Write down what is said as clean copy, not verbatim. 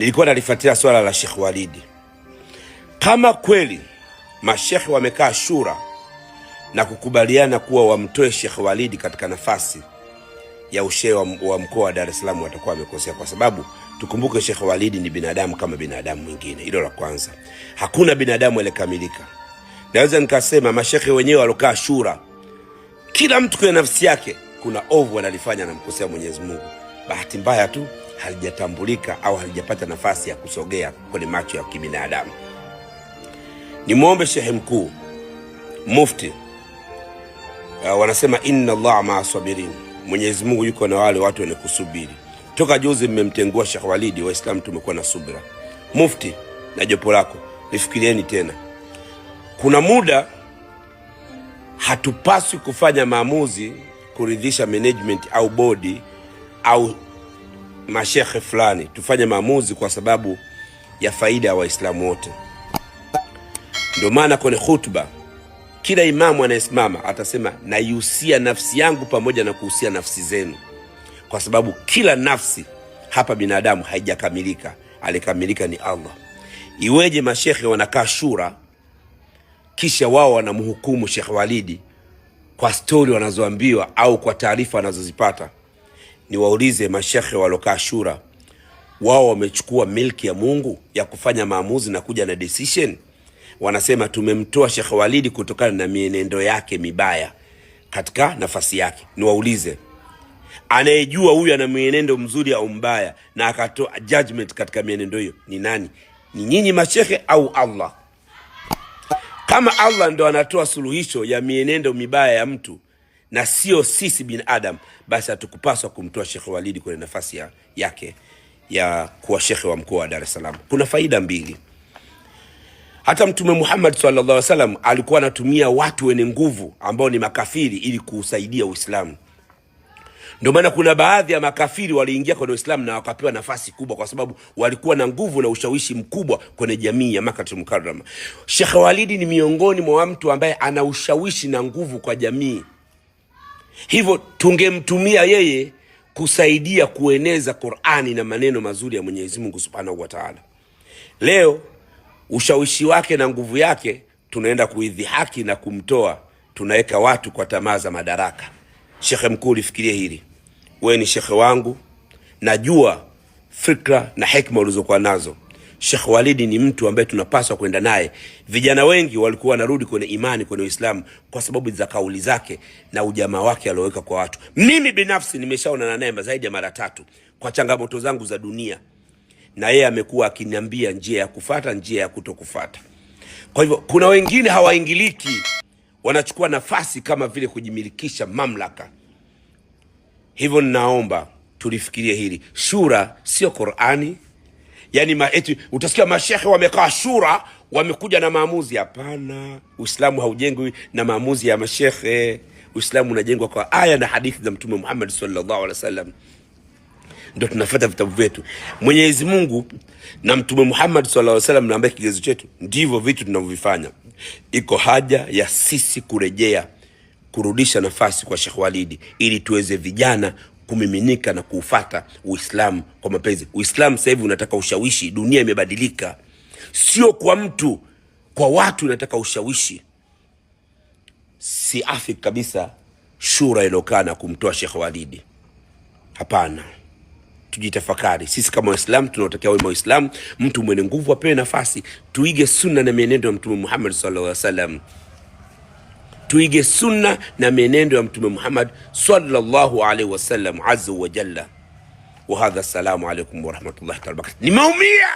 Nilikuwa nalifuatia swala la Sheikh Walidi. Kama kweli mashekhe wamekaa shura na kukubaliana kuwa wamtoe Sheikh Walidi katika nafasi ya ushehe wa mkoa wa Dar es Salaam, watakuwa wamekosea, kwa sababu tukumbuke Sheikh Walidi ni binadamu kama binadamu mwingine. Hilo la kwanza. Hakuna binadamu aliyekamilika. Naweza nikasema mashekhe wenyewe walokaa shura, kila mtu kwa nafsi yake kuna ovu analifanya na mkosea Mwenyezi Mungu. Bahati mbaya tu halijatambulika au halijapata nafasi ya kusogea kwenye macho ya kibinadamu. Nimuombe Sheikh Mkuu Mufti, wanasema inna Allah ma'a sabirin, Mwenyezi Mungu yuko na wale watu wenye kusubiri. Toka juzi mmemtengua Sheikh Walidi, Waislamu tumekuwa na subira. Mufti na jopo lako, nifikirieni tena. Kuna muda hatupaswi kufanya maamuzi kuridhisha management au bodi au mashekhe fulani. Tufanye maamuzi kwa sababu ya faida ya Waislamu wote. Ndio maana kwenye khutba kila imamu anayesimama atasema naihusia nafsi yangu pamoja na kuhusia nafsi zenu, kwa sababu kila nafsi hapa binadamu haijakamilika, alikamilika ni Allah. Iweje mashekhe wanakaa shura kisha wao wanamhukumu Sheikh Walidi kwa story wanazoambiwa au kwa taarifa wanazozipata? Niwaulize mashekhe walokaa shura, wao wamechukua milki ya Mungu ya kufanya maamuzi na kuja na decision? Wanasema tumemtoa Sheikh Walidi kutokana na mienendo yake mibaya katika nafasi yake. Niwaulize, anayejua huyu ana mienendo mzuri au mbaya na akatoa judgment katika mienendo hiyo ni nani? Ni nyinyi mashekhe au Allah? Kama Allah ndo anatoa suluhisho ya mienendo mibaya ya mtu na sio sisi binadamu, basi hatukupaswa kumtoa Sheikh Walidi kwenye nafasi yake ya kuwa shekhe wa mkoa wa Dar es Salaam. Kuna faida mbili. Hata Mtume Muhammad sallallahu alaihi wasallam alikuwa anatumia watu wenye nguvu ambao ni makafiri ili kusaidia Uislamu. Ndio maana kuna baadhi ya makafiri waliingia kwenye Uislamu na wakapewa nafasi kubwa kwa sababu walikuwa na nguvu na ushawishi mkubwa kwenye jamii ya Makkah al-Mukarrama. Sheikh Walidi ni miongoni mwa mtu ambaye ana ushawishi na nguvu kwa jamii. Hivyo tungemtumia yeye kusaidia kueneza Qur'ani na maneno mazuri ya Mwenyezi Mungu Subhanahu wa Ta'ala. Leo ushawishi wake na nguvu yake tunaenda kuidhihaki na kumtoa, tunaweka watu kwa tamaa za madaraka. Sheikh Mkuu, lifikirie hili. Wewe ni shekhe wangu, najua fikra na hekima ulizokuwa nazo. Sheikh Walidi ni mtu ambaye tunapaswa kwenda naye. Vijana wengi walikuwa narudi kwenye imani, kwenye Uislamu kwa sababu za kauli zake na ujamaa wake alioweka kwa watu. Mimi binafsi nimeshaona naye zaidi ya mara 3 kwa changamoto zangu za dunia, na yeye amekuwa akiniambia njia ya kufuata, njia ya kutokufuata. Kwa hivyo kuna wengine hawaingiliki, wanachukua nafasi kama vile kujimilikisha mamlaka. Hivyo ninaomba tulifikirie hili. Shura sio Qur'ani. Yani utasikia mashekhe wamekaa shura wamekuja na maamuzi. Hapana, Uislamu haujengwi na maamuzi ya mashekhe. Uislamu unajengwa kwa aya na hadithi za Mtume Muhammad sallallahu alaihi wasallam. Ndio tunafuata vitabu vyetu. Mwenyezi Mungu na Mtume Muhammad sallallahu alaihi wasallam na ambaye kigezo chetu, ndivyo vitu tunavyofanya. Iko haja ya sisi kurejea, kurudisha nafasi kwa Sheikh Walidi ili tuweze vijana kumiminika na kuufuata Uislamu kwa mapenzi. Uislamu sasa hivi unataka ushawishi, dunia imebadilika. Sio kwa mtu, kwa watu unataka ushawishi. Si afiki kabisa shura ilokana kumtoa Sheikh Walidi. Hapana. Tujitafakari. Sisi kama Waislamu tunatakiwa wema Waislamu, mtu mwenye nguvu apewe nafasi. Tuige sunna na mienendo ya Mtume Muhammad sallallahu alaihi wasallam. Tuige sunna na mienendo ya Mtume Muhammad sallallahu alaihi wasallam azza wa jalla. Wa hadha, assalamu alaikum wa rahmatullahi wa barakatuh. Nimeumia.